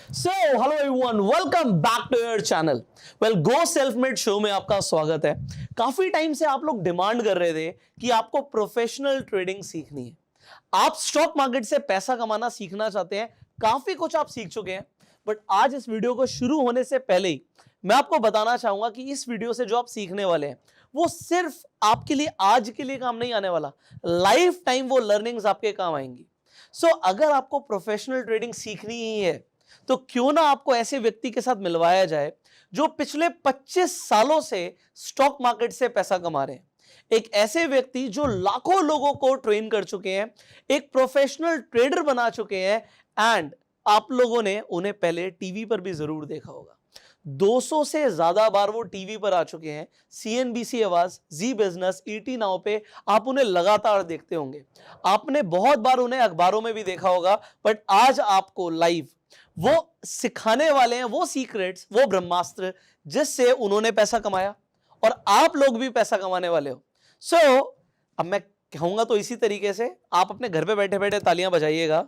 So hello everyone, welcome back to your channel. Go self made show में आपका स्वागत है। काफी टाइम से आप लोग डिमांड कर रहे थे कि आपको प्रोफेशनल ट्रेडिंग सीखनी है, आप स्टॉक मार्केट से पैसा कमाना सीखना चाहते हैं। काफी कुछ आप सीख चुके हैं, बट आज इस वीडियो को शुरू होने से पहले ही मैं आपको बताना चाहूंगा कि इस वीडियो से जो आप सीखने वाले हैं वो सिर्फ आपके लिए आज के लिए काम नहीं आने वाला, लाइफ टाइम वो लर्निंग्स आपके काम आएंगी। अगर आपको प्रोफेशनल ट्रेडिंग सीखनी ही है तो क्यों ना आपको ऐसे व्यक्ति के साथ मिलवाया जाए जो पिछले 25 सालों से स्टॉक मार्केट से पैसा कमा रहे हैं। एक ऐसे व्यक्ति जो लाखों लोगों को ट्रेन कर चुके हैं, एक प्रोफेशनल ट्रेडर बना चुके हैं, एंड आप लोगों ने उन्हें पहले टीवी पर भी जरूर देखा होगा। 200 से ज्यादा बार वो टीवी पर आ चुके हैं। सीएनबीसी आवाज, जी बिजनेस, ईटी नाउ पे आप उन्हें लगातार देखते होंगे। आपने बहुत बार उन्हें अखबारों में भी देखा होगा, बट आज आपको लाइव वो सिखाने वाले हैं, वो सीक्रेट्स, वो ब्रह्मास्त्र जिससे उन्होंने पैसा कमाया और आप लोग भी पैसा कमाने वाले हो। अब मैं कहूंगा तो इसी तरीके से आप अपने घर पे बैठे बैठे तालियां बजाइएगा।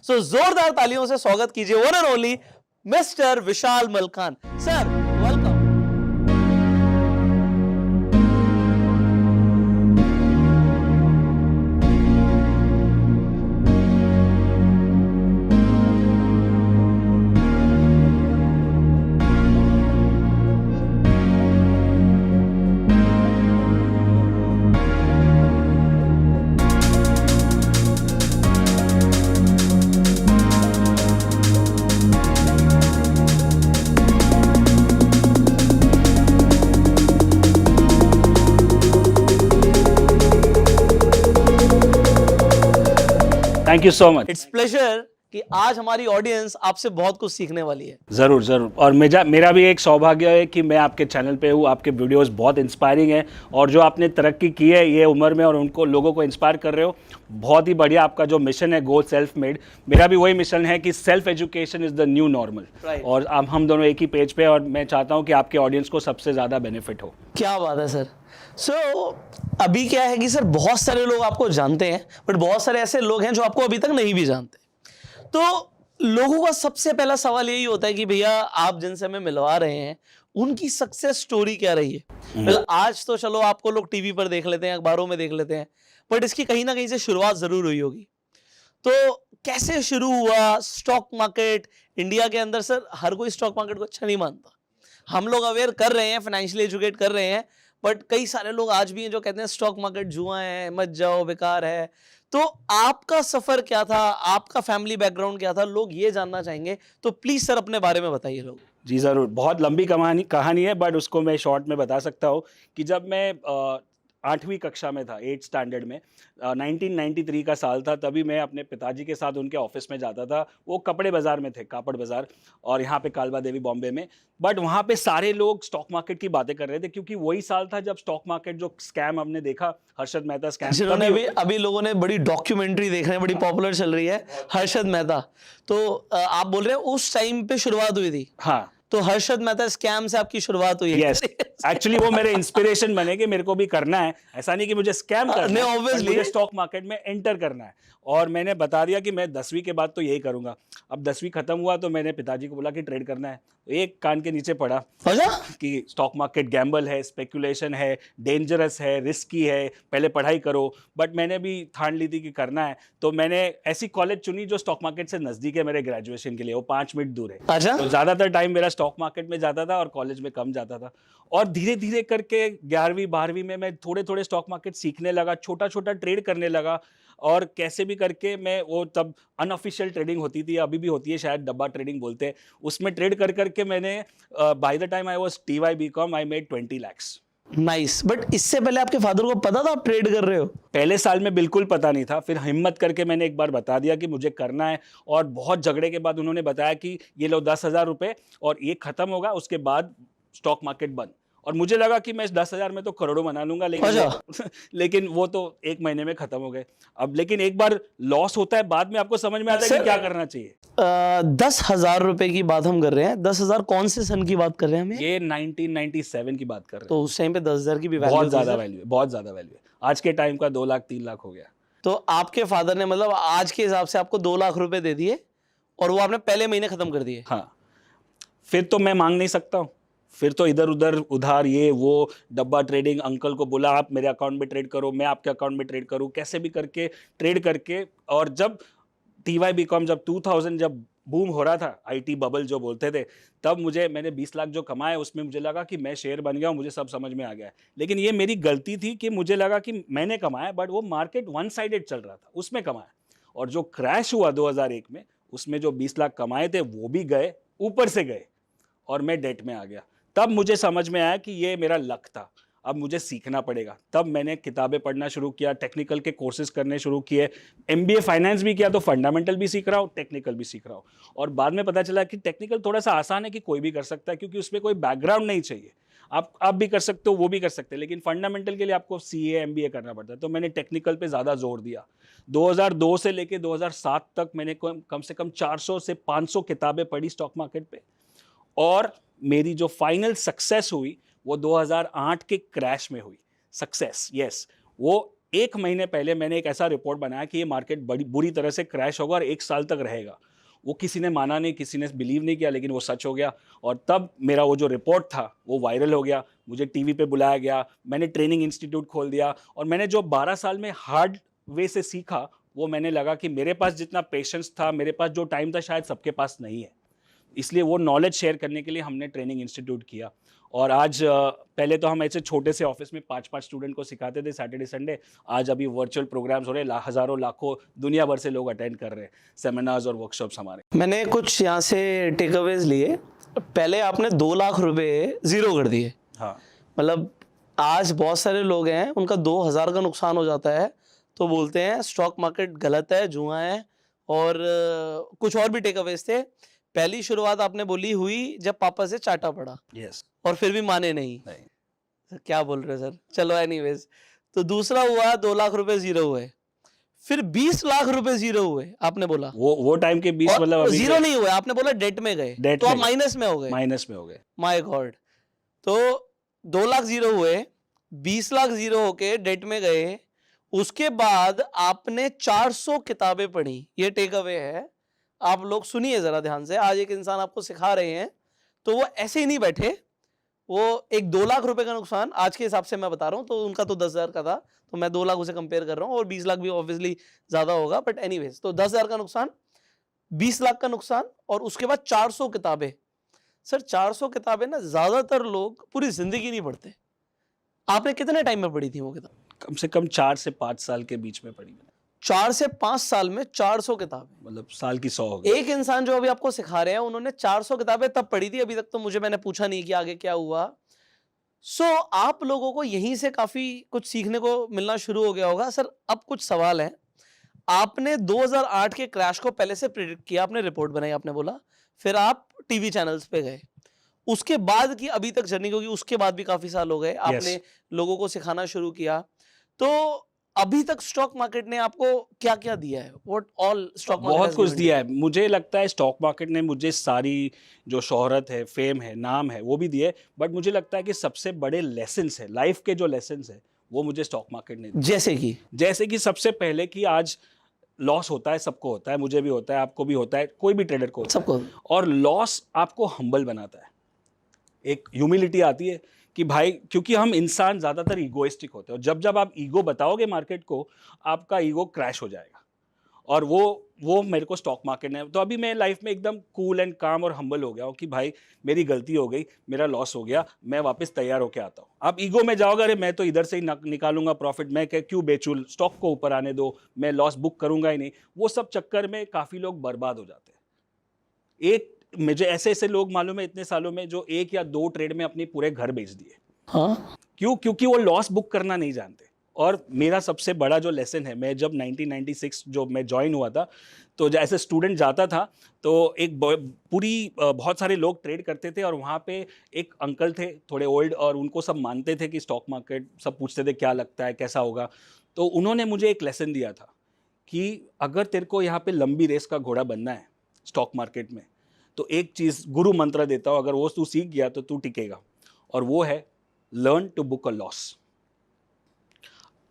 जोरदार तालियों से स्वागत कीजिए one and only mister Vishal Malkan sir. Welcome. Thank you so much. It's pleasure कि आज हमारी ऑडियंस आपसे बहुत कुछ सीखने वाली है। ज़रूर ज़रूर। और मेरा भी एक सौभाग्य है कि मैं आपके चैनल पे हूँ। आपके वीडियोस बहुत इंस्पायरिंग हैं और जो आपने तरक्की की है ये उम्र में और उनको लोगों को इंस्पायर कर रहे हो, बहुत ही बढ़िया। आपका जो मिशन है गो सेल्फ मेड, मेरा भी वही मिशन है कि self education is the new normal. और अब हम दोनों एक ही पेज पे, और मैं चाहता हूँ कि आपके ऑडियंस को सबसे ज़्यादा बेनिफिट हो। क्या बात है सर। अभी क्या है कि सर बहुत सारे लोग आपको जानते हैं, बट बहुत सारे ऐसे लोग हैं जो आपको अभी तक नहीं भी जानते। तो लोगों का सबसे पहला सवाल यही होता है कि भैया आप जिनसे हमें मिलवा रहे हैं उनकी सक्सेस स्टोरी क्या रही है। आज तो चलो आपको लोग टीवी पर देख लेते हैं, अखबारों में देख लेते हैं, बट इसकी कहीं ना कहीं से शुरुआत जरूर हुई होगी। तो कैसे शुरू हुआ स्टॉक मार्केट इंडिया के अंदर? सर हर कोई स्टॉक मार्केट को अच्छा नहीं मानता, हम लोग अवेयर कर रहे हैं, फाइनेंशियली एजुकेट कर रहे हैं, बट कई सारे लोग आज भी हैं जो कहते हैं स्टॉक मार्केट जुआ है, मत जाओ, बेकार है। तो आपका सफर क्या था, आपका फैमिली बैकग्राउंड क्या था, लोग ये जानना चाहेंगे। तो प्लीज सर अपने बारे में बताइए लोग। जी ज़रूर। बहुत लंबी कहानी है, बट उसको मैं शॉर्ट में बता सकता हूँ कि जब मैं 8वीं कक्षा में था, 8th स्टैंडर्ड में, 1993 का साल था, तभी मैं अपने पिताजी के साथ उनके ऑफिस में जाता था। वो कपड़े बाज़ार में थे, कापड़ बाज़ार, और यहाँ पे कालबा देवी बॉम्बे में। बट वहाँ पे सारे लोग स्टॉक मार्केट की बातें कर रहे थे, क्योंकि वही साल था जब स्टॉक मार्केट जो स्कैम हमने देखा, हर्षद मेहता स्कैम, जिन्होंने अभी लोगों ने बड़ी डॉक्यूमेंट्री देख रहे हैं, बड़ी पॉपुलर चल रही है, हर्षद मेहता। तो आप बोल रहे हैं उस टाइम पे शुरुआत हुई थी? हाँ। तो हर्षद मेहता स्कैम से आपकी शुरुआत हुई है? यस, एक्चुअली वो मेरे इंस्पिरेशन बने कि मेरे को भी करना है। ऐसा नहीं कि मुझे स्कैम करना है, ऑब्वियसली मुझे स्टॉक मार्केट में एंटर करना है। और मैंने बता दिया कि मैं 10वीं के बाद तो यही करूंगा। अब 10वीं खत्म हुआ तो मैंने पिताजी को बोला कि ट्रेड करना है। एक कान के नीचे पड़ा कि स्टॉक मार्केट गैम्बल है, स्पेकुलेशन है, डेंजरस है, रिस्की है, पहले पढ़ाई करो। बट मैंने भी ठान ली थी कि करना है, तो मैंने ऐसी कॉलेज चुनी जो स्टॉक मार्केट से नजदीक है मेरे ग्रेजुएशन के लिए। वो 5 मिनट दूर है। तो ज्यादातर टाइम मेरा स्टॉक मार्केट में जाता था और कॉलेज में कम जाता था। और धीरे धीरे करके 11वीं 12वीं में मैं थोड़े थोड़े स्टॉक मार्केट सीखने लगा, छोटा छोटा ट्रेड करने लगा। और कैसे भी करके मैं, वो तब अनऑफिशियल ट्रेडिंग होती थी, अभी भी होती है शायद, डब्बा ट्रेडिंग बोलते हैं, उसमें ट्रेड कर करके मैंने by the time I was TY BCom I made 20 lakhs। Nice. But इससे पहले आपके फादर को पता था आप ट्रेड कर रहे हो? पहले साल में बिल्कुल पता नहीं था, फिर हिम्मत करके मैंने एक बार बता दिया कि मुझे करना है। और बहुत झगड़े के बाद उन्होंने बताया कि ये लो 10,000 रुपये और ये खत्म होगा, उसके बाद स्टॉक मार्केट बंद। और मुझे लगा कि मैं इस 10,000 में तो करोड़ों बना लूंगा, लेकिन वो तो 1 महीने में खत्म हो गए। अब लेकिन एक बार लॉस होता है, बाद में आपको समझ में आता है कि क्या करना चाहिए। 10,000 रुपए की बात हम कर रहे हैं। 10,000 कौन से सन की बात कर रहे हैं हम? ये 1997 की बात कर रहे हैं। तो उस टाइम पे 10,000 की भी वैल्यू, बहुत ज्यादा वैल्यू है, बहुत ज्यादा वैल्यू है। आज के टाइम का 2 लाख 3 लाख हो गया। तो आपके फादर ने मतलब आज के हिसाब से आपको 2 लाख रुपए दे दिए और वो आपने पहले महीने खत्म कर दिए। हाँ, फिर तो मैं मांग नहीं सकता हूँ, फिर तो इधर उधर उधार ये वो डब्बा ट्रेडिंग, अंकल को बोला आप मेरे अकाउंट में ट्रेड करो, मैं आपके अकाउंट में ट्रेड करूँ, कैसे भी करके ट्रेड करके। और जब टीवाई बीकॉम जब 2000 जब बूम हो रहा था, आईटी बबल जो बोलते थे, तब मैंने 20 लाख जो कमाए उसमें मुझे लगा कि मैं शेर बन गया हूँ, मुझे सब समझ में आ गया है। लेकिन ये मेरी गलती थी कि मुझे लगा कि मैंने कमाया, बट वो मार्केट वन साइडेड चल रहा था, उसमें कमाया। और जो क्रैश हुआ 2001 में, उसमें जो 20 लाख कमाए थे वो भी गए, ऊपर से गए, और मैं डेट में आ गया। तब मुझे समझ में आया कि ये मेरा लक था, अब मुझे सीखना पड़ेगा। तब मैंने किताबें पढ़ना शुरू किया, टेक्निकल के कोर्सेज करने शुरू किए, एमबीए फाइनेंस भी किया, तो फंडामेंटल भी सीख रहा हूँ, टेक्निकल भी सीख रहा हूँ। और बाद में पता चला कि टेक्निकल थोड़ा सा आसान है, कि कोई भी कर सकता है, क्योंकि उसमें कोई बैकग्राउंड नहीं चाहिए। आप भी कर सकते हो, वो भी कर सकते हैं, लेकिन फंडामेंटल के लिए आपको सीए एमबीए करना पड़ता है। तो मैंने टेक्निकल पे ज़्यादा जोर दिया। 2002 से लेके 2007 तक मैंने कम से कम 400 से 500 किताबें पढ़ी स्टॉक मार्केट पे। और मेरी जो फाइनल सक्सेस हुई वो 2008 के क्रैश में हुई। सक्सेस, यस, वो 1 महीने पहले मैंने एक ऐसा रिपोर्ट बनाया कि ये मार्केट बड़ी बुरी तरह से क्रैश होगा और 1 साल तक रहेगा। वो किसी ने माना नहीं, किसी ने बिलीव नहीं किया, लेकिन वो सच हो गया। और तब मेरा वो जो रिपोर्ट था वो वायरल हो गया, मुझे टीवी पे बुलाया गया, मैंने ट्रेनिंग इंस्टीट्यूट खोल दिया। और मैंने जो 12 साल में हार्ड वे से सीखा, वो मैंने लगा कि मेरे पास जितना पेशेंस था, मेरे पास जो टाइम था, शायद सबके पास नहीं है। इसलिए वो नॉलेज शेयर करने के लिए हमने ट्रेनिंग इंस्टीट्यूट किया। और आज पहले तो हम ऐसे छोटे से ऑफिस में 5-5 स्टूडेंट को सिखाते थे सैटरडे संडे। आज अभी वर्चुअल प्रोग्राम्स हो रहे हैं, हज़ारों लाखों दुनिया भर से लोग अटेंड कर रहे हैं सेमिनार्स और वर्कशॉप्स हमारे। मैंने कुछ यहाँ से टेक अवेज लिए। पहले आपने 2 लाख रुपए जीरो कर दिए। हाँ, मतलब आज बहुत सारे लोग हैं, उनका 2000 का नुकसान हो जाता है तो बोलते हैं स्टॉक मार्केट गलत है, जुआ है। और कुछ और भी टेक अवेज थे। पहली शुरुआत आपने बोली हुई जब पापा से चाटा पड़ा, यस, और फिर भी माने नहीं। नहीं, सर क्या बोल रहे हो सर, चलो एनीवेज। तो दूसरा हुआ 2 लाख रुपए जीरो हुए, फिर 20 लाख रुपए जीरो हुए आपने बोला। वो टाइम के 20 मतलब और अभी जीरो नहीं हुए, आपने बोला डेट में गए, डेट तो में आप माइनस में हो गए। माइनस में हो गए। My God. तो 2 लाख जीरो हुए, 20 लाख जीरो होके डेट में गए। उसके बाद आपने 400 किताबें पढ़ी। ये टेक अवे है, आप लोग सुनिए जरा ध्यान से। आज एक इंसान आपको सिखा रहे हैं, तो वो ऐसे ही नहीं बैठे। वो एक 2 लाख रुपए का नुकसान आज के हिसाब से मैं बता रहा हूं, तो उनका तो 10,000 का था, तो मैं 2 लाख उसे कंपेयर कर रहा हूं, और 20 लाख भी ऑब्वियसली ज्यादा होगा, बट एनीवेज। तो 10,000 का नुकसान, 20 लाख का नुकसान, और उसके बाद 400 किताबें। सर 400 किताबें ना ज्यादातर लोग पूरी जिंदगी नहीं पढ़ते। आपने कितने टाइम में पढ़ी थी वो किताब? कम से कम 4 से 5 साल के बीच में पढ़ी मैंने। 4 से 5 साल में 400 किताबें। मतलब साल की 100 हो गई। एक इंसान जो अभी आपको सिखा रहे हैं, उन्होंने 400 किताबें तब पढ़ी थी। अभी तक तो मैंने पूछा नहीं कि आगे क्या हुआ। आप लोगों को यहीं से काफी कुछ सीखने को मिलना शुरू हो गया होगा। सर अब कुछ सवाल है। आपने 2008 के क्रैश को पहले से प्रिडिक्ट किया, आपने रिपोर्ट बनाई, आपने बोला, फिर आप टीवी चैनल्स पे गए। उसके बाद की अभी तक जर्नी, क्योंकि उसके बाद भी काफी साल हो गए, आपने लोगों को सिखाना शुरू किया, तो अभी तक स्टॉक मार्केट ने आपको क्या क्या दिया है? व्हाट ऑल स्टॉक मार्केट बहुत कुछ दिया है। मुझे लगता है स्टॉक मार्केट ने मुझे सारी जो शोहरत है, फेम है, नाम है, वो भी दिए। बट मुझे लगता है कि सबसे बड़े लेसन्स है, लाइफ के जो लेसन्स है, वो मुझे स्टॉक मार्केट ने दिए। जैसे कि सबसे पहले कि आज लॉस होता है, सबको होता है, मुझे भी होता है, आपको भी होता है, कोई भी ट्रेडर को होता सबको। है। और लॉस आपको हम्बल बनाता है, एक ह्यूमिलिटी आती है कि भाई, क्योंकि हम इंसान ज़्यादातर ईगोइस्टिक होते हैं, और जब आप ईगो बताओगे मार्केट को, आपका ईगो क्रैश हो जाएगा। और वो मेरे को स्टॉक मार्केट ने, तो अभी मैं लाइफ में एकदम कूल एंड काम और हम्बल हो गया हूँ कि भाई मेरी गलती हो गई, मेरा लॉस हो गया, मैं वापस तैयार होके आता हूँ। आप ईगो में जाओगे, अरे मैं तो इधर से ही निकालूंगा प्रॉफिट, मैं क्यों बेचूं, स्टॉक को ऊपर आने दो, मैं लॉस बुक करूंगा ही नहीं, वो सब चक्कर में काफ़ी लोग बर्बाद हो जाते हैं। मुझे ऐसे लोग मालूम है इतने सालों में, जो 1 या 2 ट्रेड में अपने पूरे घर बेच दिए। हाँ? क्योंकि वो लॉस बुक करना नहीं जानते। और मेरा सबसे बड़ा जो लेसन है, मैं जब 1996 जो मैं ज्वाइन हुआ था, तो जैसे स्टूडेंट जाता था, तो एक बहुत सारे लोग ट्रेड करते थे, और वहाँ पे एक अंकल थे थोड़े ओल्ड, और उनको सब मानते थे कि स्टॉक मार्केट, सब पूछते थे क्या लगता है, कैसा होगा। तो उन्होंने मुझे एक लेसन दिया था कि अगर तेरे को यहाँ पे लंबी रेस का घोड़ा बनना है स्टॉक मार्केट में, तो एक चीज़ गुरु मंत्र देता हूँ, अगर वो तू सीख गया तो तू टिकेगा, और वो है learn to book a loss.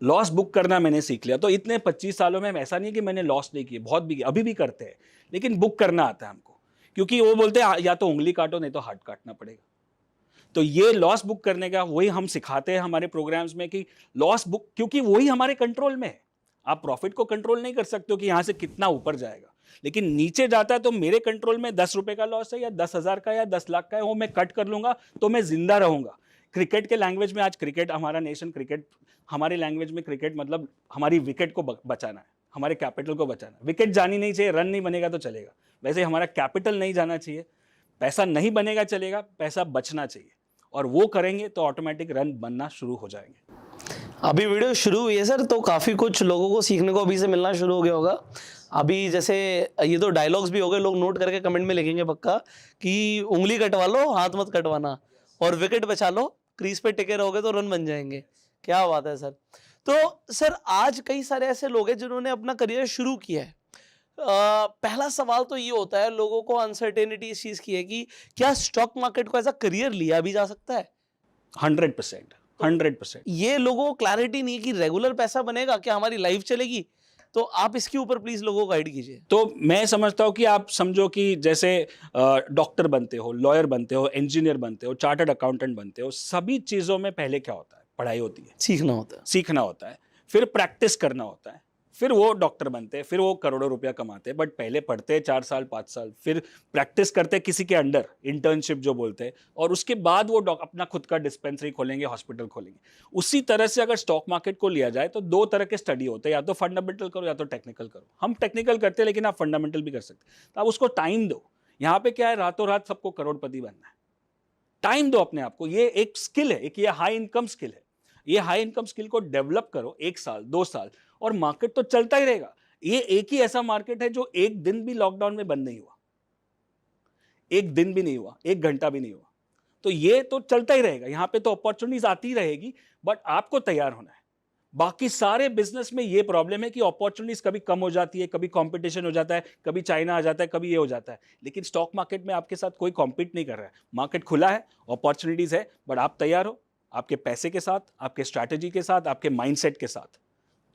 Loss book करना मैंने सीख लिया। तो इतने 25 सालों में ऐसा नहीं कि मैंने लॉस नहीं किए, बहुत भी किए, अभी भी करते हैं, लेकिन बुक करना आता है हमको, क्योंकि वो बोलते हैं या तो उंगली काटो नहीं तो हाथ काटना पड़ेगा। तो ये लॉस बुक करने का वही हम सिखाते हैं हमारे प्रोग्राम्स में कि लॉस बुक, क्योंकि वही हमारे कंट्रोल में है। आप प्रॉफिट को कंट्रोल नहीं कर सकते हो कि यहां से कितना ऊपर जाएगा, लेकिन नीचे जाता है तो मेरे कंट्रोल में 10 रुपए का लॉस है या 10,000 का या 10 लाख का है, वो मैं कट कर लूंगा तो मैं जिंदा रहूंगा। क्रिकेट के लैंग्वेज में, आज क्रिकेट हमारा नेशन क्रिकेट, हमारे लैंग्वेज में क्रिकेट मतलब हमारी विकेट को बचाना है, हमारे कैपिटल को बचाना है। विकेट जानी नहीं चाहिए, रन नहीं बनेगा तो चलेगा, वैसे हमारा कैपिटल नहीं जाना चाहिए, पैसा नहीं बनेगा चलेगा, पैसा बचना चाहिए, और वो करेंगे तो ऑटोमेटिक रन बनना शुरू हो जाएंगे। अभी वीडियो शुरू हुई है सर, तो काफ़ी कुछ लोगों को सीखने को अभी से मिलना शुरू हो गया होगा। अभी जैसे ये तो डायलॉग्स भी हो गए, लोग नोट करके कमेंट में लिखेंगे पक्का कि उंगली कटवा लो, हाथ मत कटवाना, और विकेट बचा लो, क्रीज पे टिके रहोगे तो रन बन जाएंगे। क्या बात है सर। तो सर आज कई सारे ऐसे लोग हैं जिन्होंने अपना करियर शुरू किया है। पहला सवाल तो ये होता है, लोगों को अनसर्टेनिटी इस चीज़ की है कि क्या स्टॉक मार्केट को एज अ करियर लिया भी जा सकता है? 100%। ये लोगों को क्लैरिटी नहीं है कि रेगुलर पैसा बनेगा, क्या हमारी लाइफ चलेगी? तो आप इसके ऊपर प्लीज लोगों को गाइड कीजिए। तो मैं समझता हूँ कि आप समझो कि जैसे डॉक्टर बनते हो, लॉयर बनते हो, इंजीनियर बनते हो, चार्टर्ड अकाउंटेंट बनते हो, सभी चीज़ों में पहले क्या होता है? पढ़ाई होती है, सीखना होता है, फिर प्रैक्टिस करना होता है, फिर वो डॉक्टर बनते हैं, फिर वो करोड़ों रुपया कमाते हैं। बट पहले पढ़ते हैं 4 साल 5 साल, फिर प्रैक्टिस करते हैं किसी के अंडर, इंटर्नशिप जो बोलते हैं, और उसके बाद वो अपना खुद का डिस्पेंसरी खोलेंगे, हॉस्पिटल खोलेंगे। उसी तरह से अगर स्टॉक मार्केट को लिया जाए तो 2 तरह के स्टडी होते हैं, या तो फंडामेंटल करो या तो टेक्निकल करो। हम टेक्निकल करते हैं, लेकिन आप फंडामेंटल भी कर सकते हैं। तो आप उसको टाइम दो। यहाँ पे क्या है, रातों रात सबको करोड़पति बनना है। टाइम दो अपने आप को, ये एक स्किल है, एक ये हाई इनकम स्किल है। ये हाई इनकम स्किल को डेवलप करो 1 साल 2 साल, और मार्केट तो चलता ही रहेगा। ये एक ही ऐसा मार्केट है जो एक दिन भी लॉकडाउन में बंद नहीं हुआ, एक दिन भी नहीं हुआ, 1 घंटा भी नहीं हुआ। तो ये तो चलता ही रहेगा। यहाँ पे तो अपॉर्चुनिटीज आती रहेगी, बट आपको तैयार होना है। बाकी सारे बिजनेस में ये प्रॉब्लम है कि अपॉर्चुनिटीज कभी कम हो जाती है, कभी कंपटीशन हो जाता है, कभी चाइना आ जाता है, कभी ये हो जाता है। लेकिन स्टॉक मार्केट में आपके साथ कोई कॉम्पीट नहीं कर रहा है। मार्केट खुला है, अपॉर्चुनिटीज है, बट आप तैयार हो आपके पैसे के साथ, आपके स्ट्रैटेजी के साथ, आपके माइंडसेट के साथ,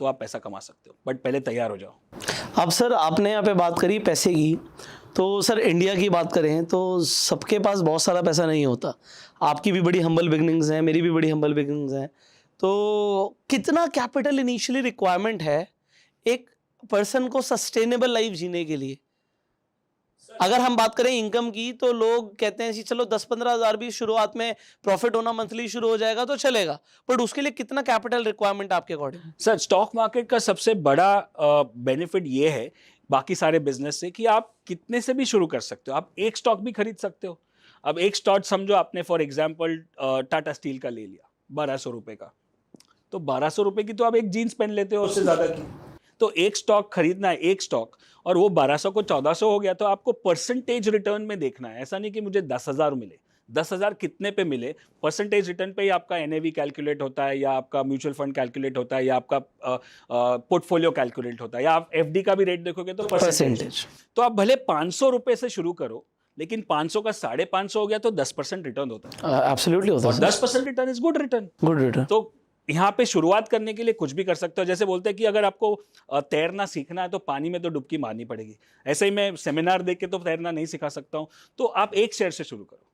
तो आप पैसा कमा सकते हो। बट पहले तैयार हो जाओ। अब सर आपने यहाँ पे बात करी पैसे की, तो सर इंडिया की बात करें तो सबके पास बहुत सारा पैसा नहीं होता। आपकी भी बड़ी हम्बल बिगनिंग्स हैं, मेरी भी बड़ी हम्बल बिगनिंग्स हैं। तो कितना कैपिटल इनिशियली रिक्वायरमेंट है एक पर्सन को सस्टेनेबल लाइफ जीने के लिए? अगर हम बात करें इनकम की, तो लोग कहते हैं कि चलो 10-15 हज़ार भी शुरुआत में प्रॉफिट होना मंथली शुरू हो जाएगा तो चलेगा, बट उसके लिए कितना कैपिटल रिक्वायरमेंट आपके अकॉर्डिंग? सर, स्टॉक मार्केट का सबसे बड़ा बेनिफिट ये है बाकी सारे बिजनेस से कि आप कितने से भी शुरू कर सकते हो। आप एक स्टॉक भी खरीद सकते हो। अब एक स्टॉक समझो आपने फॉर एग्जांपल टाटा स्टील का ले लिया 1200 रुपए का, तो 1200 रुपए की तो आप एक जीन्स पहन लेते हो, उससे ज्यादा की। तो एक स्टॉक खरीदना है, एक स्टॉक, और वो 1200 को 1400 हो गया, तो आपको परसेंटेज रिटर्न में देखना है। ऐसा नहीं कि मुझे 10,000 मिले, 10,000 कितने पे मिले, परसेंटेज रिटर्न पे ही आपका एनएवी कैलकुलेट होता है, या आपका म्यूचुअल फंड कैलकुलेट होता है, या आपका पोर्टफोलियो कैलकुलेट होता है, या आप एफडी का भी रेट देखोगे तो परसेंटेज। तो आप भले 500 रुपए से शुरू करो, लेकिन 500 का 550 हो गया तो 10% रिटर्न होता है। एब्सोल्युटली होता है। 10% रिटर्न इज गुड रिटर्न। तो यहाँ पे शुरुआत करने के लिए कुछ भी कर सकते हो। जैसे बोलते हैं कि अगर आपको तैरना सीखना है तो पानी में तो डुबकी मारनी पड़ेगी। ऐसे ही मैं सेमिनार देख के तो तैरना नहीं सिखा सकता हूँ। तो आप 1 शेयर से शुरू करो,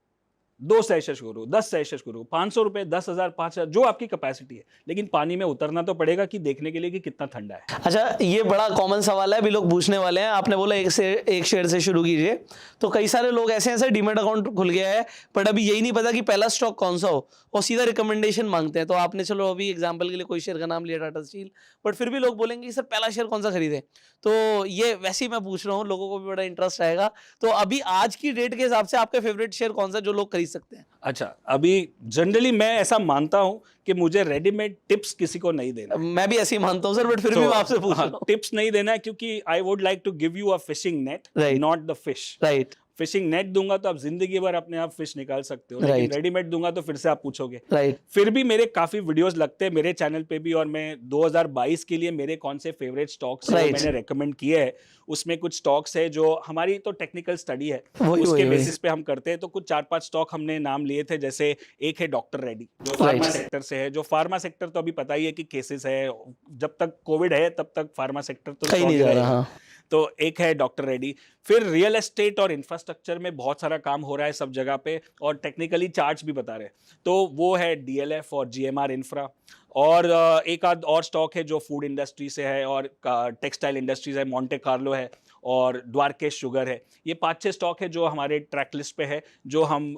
2 शेयर से शुरू करो, 10 शेयर से शुरू करो, 500 रुपए, 10,000, 5,000, जो आपकी कैपेसिटी है, लेकिन पानी में उतरना तो पड़ेगा कि देखने के लिए कि कितना ठंडा है। अच्छा, ये बड़ा कॉमन सवाल है, अभी लोग पूछने वाले हैं। आपने बोला 1 शेयर से शुरू कीजिए, तो कई सारे लोग ऐसे हैं सर, डीमैट अकाउंट खुल गया है बट अभी यही नहीं पता कि पहला स्टॉक कौन सा हो, और सीधा रिकमेंडेशन मांगते हैं। तो आपने चलो अभी एग्जाम्पल के लिए कोई शेयर का नाम लिया, टाटा स्टील, बट फिर भी लोग बोलेंगे कि सर पहला शेयर कौन सा खरीदे। तो ये वैसे ही मैं पूछ रहा हूँ, लोगों को भी बड़ा इंटरेस्ट आएगा। तो अभी आज की डेट के हिसाब से आपका फेवरेट शेयर कौन सा जो लोग खरीद सकते हैं? अच्छा, अभी जनरली मैं ऐसा मानता हूं कि मुझे रेडीमेड टिप्स किसी को नहीं देना। मैं भी ऐसे ही मानता हूं सर, बट फिर भी मैं आपसे पूछ रहा हूं। टिप्स नहीं देना है, क्योंकि I would like to give you a fishing net, not the fish. Right. Fishing net दूंगा तो आप जिंदगी भर अपने आप फिश निकाल सकते हो, लेकिन Right. रेडीमेड दूंगा तो फिर से आप पूछोगे। राइट फिर भी मेरे काफी वीडियोस लगते हैं मेरे चैनल पे भी, और मैं 2022 के लिए मेरे कौन से फेवरेट स्टॉक्स है वो Right. मैंने रेकमेंड किए हैं। उसमें कुछ स्टॉक्स है जो हमारी तो टेक्निकल स्टडी है, वही उसके वही वही बेसिस पे हम करते हैं। तो कुछ 4-5 स्टॉक हमने नाम लिए थे, जैसे एक है डॉक्टर रेड्डी जो फार्मा Right. सेक्टर से है। जो फार्मा सेक्टर तो अभी पता ही है कि केसेस है, जब तक कोविड है तब तक फार्मा सेक्टर तो कहीं strong नहीं ही जा रहा। रहेगा। हाँ तो एक है डॉक्टर रेड्डी। फिर रियल एस्टेट और इंफ्रास्ट्रक्चर में बहुत सारा काम हो रहा है सब जगह पे, और टेक्निकली चार्ट्स भी बता रहे हैं, तो वो है डीएलएफ और जीएमआर इंफ्रा। और एक आध और स्टॉक है जो फूड इंडस्ट्री से है और टेक्सटाइल इंडस्ट्रीज है, मॉन्टे कार्लो है और द्वारकेश शुगर है। ये 5-6 स्टॉक है जो हमारे ट्रैक लिस्ट पे है, जो हम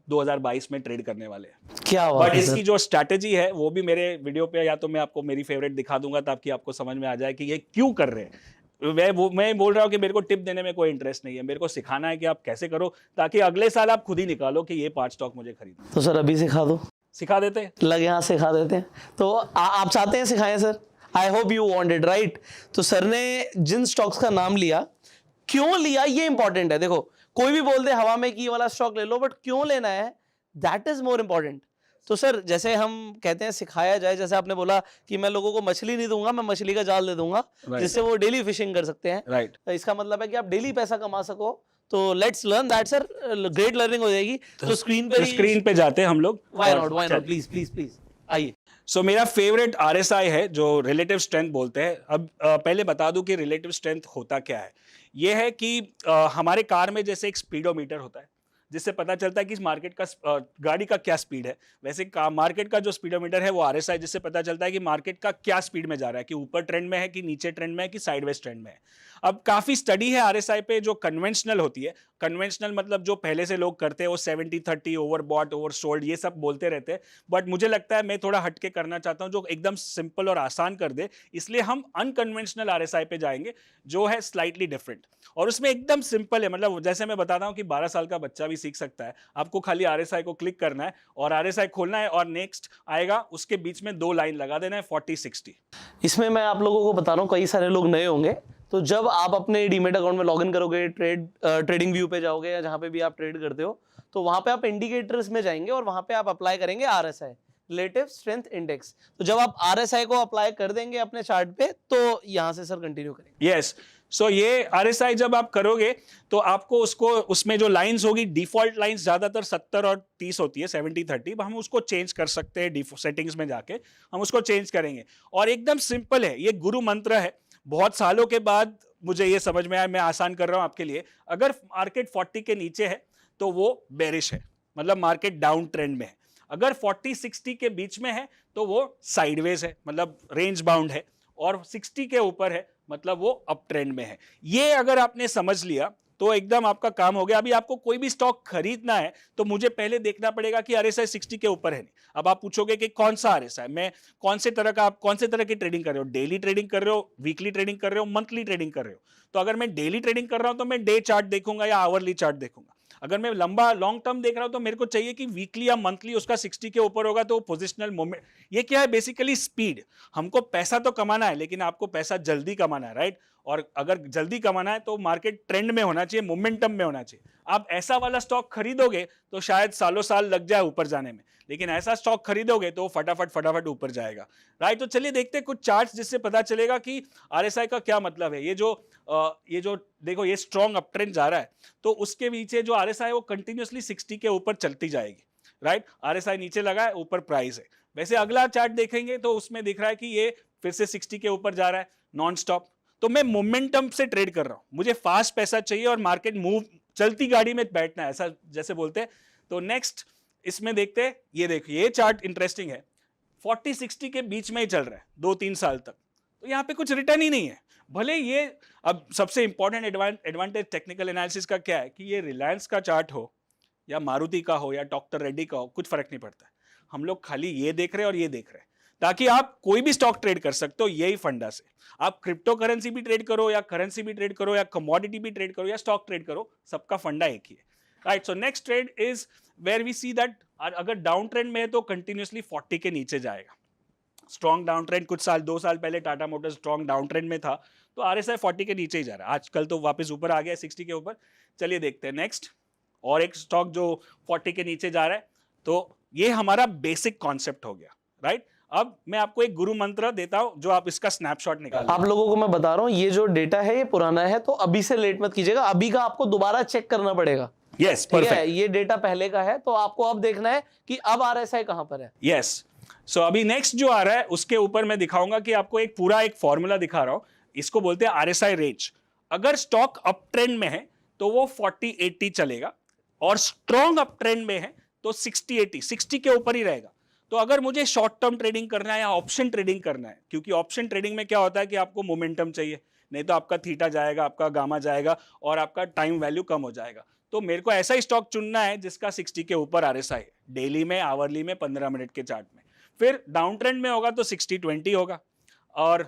2022 में ट्रेड करने वाले हैं। क्या बात बट है इसकी सर। जो स्ट्रैटेजी है वो भी मेरे वीडियो पे, या तो मैं आपको मेरी फेवरेट दिखा दूंगा ताकि आपको समझ में आ जाए कि ये क्यों कर रहे हैं। मैं बोल रहा हूँ कि मेरे को टिप देने में कोई इंटरेस्ट नहीं है, मेरे को सिखाना है कि आप कैसे करो ताकि अगले साल आप खुद ही निकालो कि ये 5 स्टॉक मुझे खरीदना। तो सर अभी सिखा दो, सिखा देते हैं। लगे हाथ सिखा देते हैं। तो आप चाहते हैं सिखाएं sir? I hope you wanted, right? तो सर ने जिन स्टॉक्स का नाम लिया, क्यों लिया ये इंपॉर्टेंट है। देखो कोई भी बोल दे हवा में कि ये वाला स्टॉक ले लो, बट क्यों लेना है दैट इज मोर इंपॉर्टेंट। तो सर जैसे हम कहते हैं सिखाया जाए, जैसे आपने बोला कि मैं लोगों को मछली नहीं दूंगा, मैं मछली का जाल दे दूंगा Right. जिससे वो डेली फिशिंग कर सकते हैं। राइट। इसका मतलब है कि आप डेली पैसा कमा सको। तो let's learn that sir, great learning हो जाएगी। तो स्क्रीन पे स्क्रीन पे जाते हैं हम लोग। Why not please please please आइए। सो मेरा फेवरेट आरएसआई है जो रिलेटिव स्ट्रेंथ बोलते हैं। अब पहले बता दूं कि रिलेटिव स्ट्रेंथ होता क्या है। ये है कि हमारे कार में जैसे एक स्पीडोमीटर होता है जिससे पता चलता है कि इस मार्केट का गाड़ी का क्या स्पीड है, वैसे मार्केट का जो स्पीडोमीटर है वो आरएसआई, जिससे पता चलता है कि मार्केट का क्या स्पीड में जा रहा है, कि ऊपर ट्रेंड में है कि नीचे ट्रेंड में है कि साइडवेज ट्रेंड में है। अब काफी स्टडी है आरएसआई पे जो कन्वेंशनल होती है। कन्वेंशनल मतलब जो पहले से लोग करते हैं वो 70-30 ओवरबॉट ओवरसोल्ड ये सब बोलते रहते हैं, बट मुझे लगता है मैं थोड़ा हटके करना चाहता हूं जो एकदम सिंपल और आसान कर दे, इसलिए हम अनकन्वेंशनल आरएसआई पे जाएंगे जो है स्लाइटली डिफरेंट। और उसमें एकदम सिंपल है, मतलब जैसे मैं बताता हूं कि 12 साल का बच्चा भी सीख सकता है। आपको खाली आरएसआई को क्लिक करना है और आरएसआई खोलना है और नेक्स्ट आएगा, उसके बीच में 2 लाइन लगा देना है 40-60। इसमें मैं आप लोगों को बता रहा हूँ, कई सारे लोग नए होंगे, तो जब आप अपने डीमेट अकाउंट में लॉगिन करोगे, ट्रेडिंग व्यू पे जाओगे या जहां पे भी आप ट्रेड करते हो, तो वहां पे आप इंडिकेटर्स में जाएंगे और वहां पे आप अप्लाई करेंगे आरएसआई, रिलेटिव स्ट्रेंथ इंडेक्स। तो जब आप आरएसआई को अप्लाई कर देंगे अपने चार्ट पे, तो यहां से सर कंटिन्यू करेंगे। यस। सो ये आरएसआई जब आप करोगे तो आपको उसको, उसमें जो लाइंस होगी, डिफॉल्ट लाइंस ज्यादातर 70 और 30 होती है, 70-30, हम उसको चेंज कर सकते हैं। सेटिंग्स में जाके हम उसको चेंज करेंगे और एकदम सिंपल है, ये गुरु मंत्र है। बहुत सालों के बाद मुझे ये समझ में आया, मैं आसान कर रहा हूं आपके लिए। अगर मार्केट 40 के नीचे है तो वो बेरिश है, मतलब मार्केट डाउन ट्रेंड में है। अगर 40-60 के बीच में है तो वो साइडवेज है, मतलब रेंज बाउंड है। और 60 के ऊपर है मतलब वो अप ट्रेंड में है। ये अगर आपने समझ लिया तो एकदम आपका काम हो गया। अभी आपको कोई भी स्टॉक खरीदना है तो मुझे पहले देखना पड़ेगा कि आरएसआई 60 के ऊपर है नहीं। अब आप पूछोगे कि कौन सा आरएसआई, मैं कौन से तरह का, आप कौन से तरह की ट्रेडिंग कर रहे हो, डेली ट्रेडिंग कर रहे हो, वीकली ट्रेडिंग कर रहे हो, मंथली ट्रेडिंग कर रहे हो। तो अगर मैं डेली ट्रेडिंग कर रहा हूं तो मैं डे चार्ट देखूंगा या आवरली चार्ट देखूंगा। अगर मैं लंबा लॉन्ग टर्म देख रहा हूं तो मेरे को चाहिए कि वीकली या मंथली उसका 60 के ऊपर होगा, तो पोजिशनल मोमेंट। ये क्या है, बेसिकली स्पीड। हमको पैसा तो कमाना है लेकिन आपको पैसा जल्दी कमाना है, राइट? और अगर जल्दी कमाना है तो मार्केट ट्रेंड में होना चाहिए, मोमेंटम में होना चाहिए। आप ऐसा वाला स्टॉक खरीदोगे तो शायद सालों साल लग जाए ऊपर जाने में, लेकिन ऐसा स्टॉक खरीदोगे तो फटाफट ऊपर जाएगा, राइट? तो चलिए देखते हैं कुछ चार्ट्स जिससे पता चलेगा कि आरएसआई का क्या मतलब है। ये जो देखो, ये स्ट्रॉन्ग अप ट्रेंड जा रहा है, तो उसके नीचे जो आरएसआई है वो कंटिन्यूअसली 60 के ऊपर चलती जाएगी, राइट? आरएसआई नीचे लगा है, ऊपर प्राइस है। वैसे अगला चार्ट देखेंगे तो उसमें दिख रहा है कि ये फिर से 60 के ऊपर जा रहा है नॉन स्टॉप। तो मैं मोमेंटम से ट्रेड कर रहा हूं, मुझे फास्ट पैसा चाहिए और मार्केट मूव, चलती गाड़ी में बैठना है, ऐसा जैसे बोलते हैं। तो नेक्स्ट इसमें देखते हैं, ये देखिए ये चार्ट इंटरेस्टिंग है, 40-60 के बीच में ही चल रहा है 2-3 साल तक। तो यहाँ पे कुछ रिटर्न ही नहीं है। भले ये, अब सबसे इंपॉर्टेंट एडवांटेज टेक्निकल एनालिसिस का क्या है कि ये रिलायंस का चार्ट हो या मारुति का हो या डॉक्टर रेड्डी का हो, कुछ फर्क नहीं पड़ता है। हम लोग खाली ये देख रहे हैं और ये देख रहे हैं, ताकि आप कोई भी स्टॉक ट्रेड कर सकते हो यही फंडा से। आप क्रिप्टो करेंसी भी ट्रेड करो या करेंसी भी ट्रेड करो या कमोडिटी भी ट्रेड करो या स्टॉक ट्रेड करो, सबका फंडा एक ही है, right? So next trade is where we see that अगर डाउन ट्रेंड में है तो कंटिन्यूअसली 40 के नीचे जाएगा। स्ट्रॉन्ग डाउन ट्रेंड, कुछ साल 2 साल पहले Tata Motors strong down trend में था, तो आरएसआई 40 के नीचे ही जा रहा है। आजकल तो वापस ऊपर आ गया 60 के ऊपर। चलिए देखते हैं नेक्स्ट, और एक स्टॉक जो 40 के नीचे जा रहा है। तो ये हमारा बेसिक कॉन्सेप्ट हो गया, राइट। अब मैं आपको एक गुरु मंत्र देता हूं जो आप इसका स्नैपशॉट निकाल। आप लोगों को मैं बता रहा हूं, ये जो डेटा है ये पुराना है, तो अभी से लेट मत कीजिएगा, अभी का आपको दोबारा चेक करना पड़ेगा। यस, ठीक है, परफेक्ट। ये डेटा पहले का है, तो आपको अब देखना है कि अब आरएसआई कहां पर है। यस, सो अभी नेक्स्ट जो आ रहा है उसके ऊपर मैं दिखाऊंगा कि आपको एक पूरा एक फॉर्मूला दिखा रहा हूं, इसको बोलते हैं आरएसआई रेंज। अगर स्टॉक अप ट्रेंड में है तो वो 40-80 चलेगा, और स्ट्रॉन्ग अप ट्रेंड में है तो 60-80, 60 के ऊपर ही रहेगा। तो अगर मुझे शॉर्ट टर्म ट्रेडिंग करना है या ऑप्शन ट्रेडिंग करना है, क्योंकि ऑप्शन ट्रेडिंग में क्या होता है कि आपको मोमेंटम चाहिए, नहीं तो आपका थीटा जाएगा, आपका गामा जाएगा, और आपका टाइम वैल्यू कम हो जाएगा। तो मेरे को ऐसा ही स्टॉक चुनना है जिसका 60 के ऊपर आरएसआई है, डेली में, आवरली में, 15 मिनट के चार्ट में। फिर डाउन ट्रेंड में होगा तो 60-20 होगा, और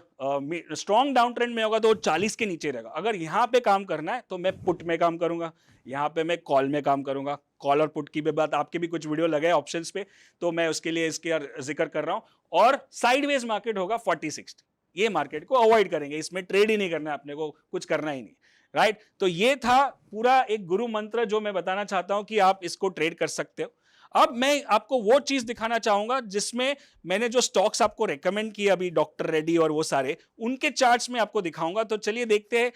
स्ट्रॉन्ग डाउन ट्रेंड में होगा तो 40 के नीचे रहेगा। अगर यहाँ पे काम करना है तो मैं पुट में काम करूंगा, यहाँ पे मैं कॉल में काम करूंगा। कॉल और पुट की भी बात, आपके भी कुछ वीडियो लगे ऑप्शंस पे, तो मैं उसके लिए इसके जिक्र कर रहा हूं। और साइडवेज मार्केट होगा 40-60, ये मार्केट को अवॉइड करेंगे, इसमें ट्रेड ही नहीं करना है, अपने को कुछ करना ही नहीं, राइट। तो ये था पूरा एक गुरु मंत्र जो मैं बताना चाहता हूं कि आप इसको ट्रेड कर सकते हो। अब मैं आपको वो चीज दिखाना चाहूंगा जिसमें मैंने जो स्टॉक्स आपको रेकमेंड किए अभी, डॉक्टर रेड्डी और वो सारे, उनके चार्ट्स में आपको दिखाऊंगा। तो चलिए देखते हैं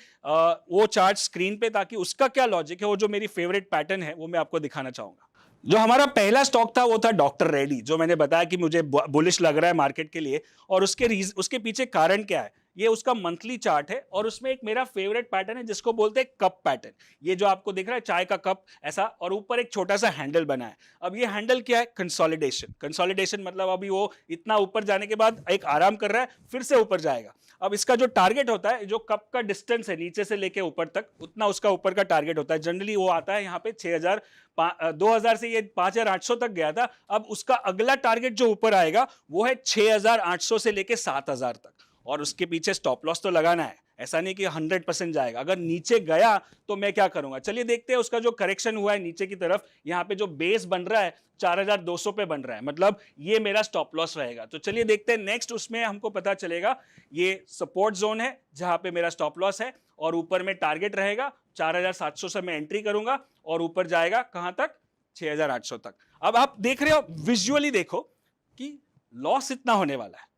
वो चार्ट स्क्रीन पे, ताकि उसका क्या लॉजिक है, वो जो मेरी फेवरेट पैटर्न है वो मैं आपको दिखाना चाहूंगा। जो हमारा पहला स्टॉक था वो था डॉक्टर रेड्डी, जो मैंने बताया कि मुझे बुलिश लग रहा है मार्केट के लिए, और उसके पीछे कारण क्या है। ये उसका मंथली चार्ट है, और उसमें एक मेरा फेवरेट पैटर्न है जिसको बोलते हैं कप पैटर्न। ये जो आपको दिख रहा है चाय का कप ऐसा, और ऊपर एक छोटा सा हैंडल बना है। अब ये हैंडल क्या है? कंसोलिडेशन। कंसोलिडेशन मतलब अभी वो इतना ऊपर जाने के बाद एक आराम कर रहा है, फिर से ऊपर जाएगा। अब इसका जो टारगेट होता है, जो कप का डिस्टेंस है नीचे से लेके ऊपर तक, उतना उसका ऊपर का टारगेट होता है। जनरली वो आता है यहाँ पे 6000, 2000 से ये 5800 तक गया था। अब उसका अगला टारगेट जो ऊपर आएगा वो है 6800 से लेके 7000 तक, और उसके पीछे स्टॉप लॉस तो लगाना है। ऐसा नहीं कि 100% जाएगा। अगर नीचे गया तो मैं क्या करूंगा, चलिए देखते हैं। उसका जो करेक्शन हुआ है नीचे की तरफ, यहाँ पे जो बेस बन रहा है 4200 पे बन रहा है, मतलब ये मेरा स्टॉप लॉस रहेगा। तो चलिए देखते हैं नेक्स्ट, उसमें हमको पता चलेगा ये सपोर्ट जोन है जहां पे मेरा स्टॉप लॉस है, और ऊपर में टारगेट रहेगा 4700 से मैं एंट्री करूंगा, और ऊपर जाएगा कहां तक? 6800 तक। अब आप देख रहे हो, विजुअली देखो कि लॉस इतना होने वाला है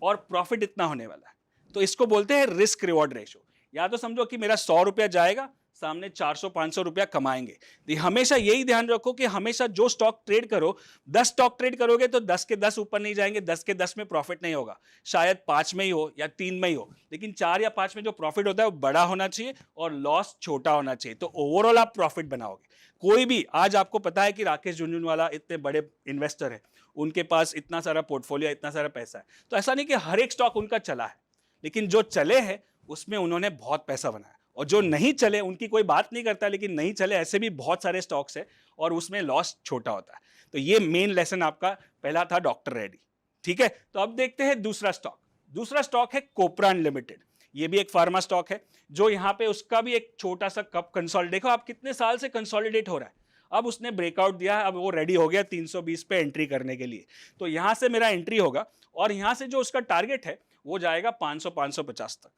और प्रॉफिट इतना होने वाला है। तो इसको बोलते हैं रिस्क रिवॉर्ड रेशियो। या तो समझो कि मेरा 100 रुपया जाएगा, सामने 400-500 रुपया कमाएंगे। तो हमेशा यही ध्यान रखो कि हमेशा जो स्टॉक ट्रेड करो, 10 स्टॉक ट्रेड करोगे तो 10 के 10 ऊपर नहीं जाएंगे, 10 के 10 में प्रॉफिट नहीं होगा। शायद 5 में ही हो या 3 में ही हो, लेकिन 4 या 5 में जो प्रॉफिट होता है वो बड़ा होना चाहिए और लॉस छोटा होना चाहिए। तो ओवरऑल आप प्रॉफिट बनाओगे। कोई भी, आज आपको पता है कि राकेश झुनझुनवाला इतने बड़े इन्वेस्टर है, उनके पास इतना सारा पोर्टफोलियो, इतना सारा पैसा है। तो ऐसा नहीं कि हर एक स्टॉक उनका चला है, लेकिन जो चले हैं उसमें उन्होंने बहुत पैसा बनाया, और जो नहीं चले उनकी कोई बात नहीं करता, लेकिन नहीं चले ऐसे भी बहुत सारे स्टॉक्स है और उसमें लॉस छोटा होता है। तो ये मेन लेसन आपका पहला था डॉक्टर रेड्डी। ठीक है, तो अब देखते हैं दूसरा स्टॉक। दूसरा स्टॉक है कोपरान लिमिटेड। ये भी एक फार्मा स्टॉक है, जो यहाँ पे उसका भी एक छोटा सा कप कंसोलिडेट, देखो आप कितने साल से कंसोलिडेट हो रहा है। अब उसने ब्रेकआउट दिया है, अब वो रेडी हो गया 320 पे एंट्री करने के लिए। तो यहां से मेरा एंट्री होगा, और यहां से जो उसका टारगेट है वो जाएगा 500-550 तक,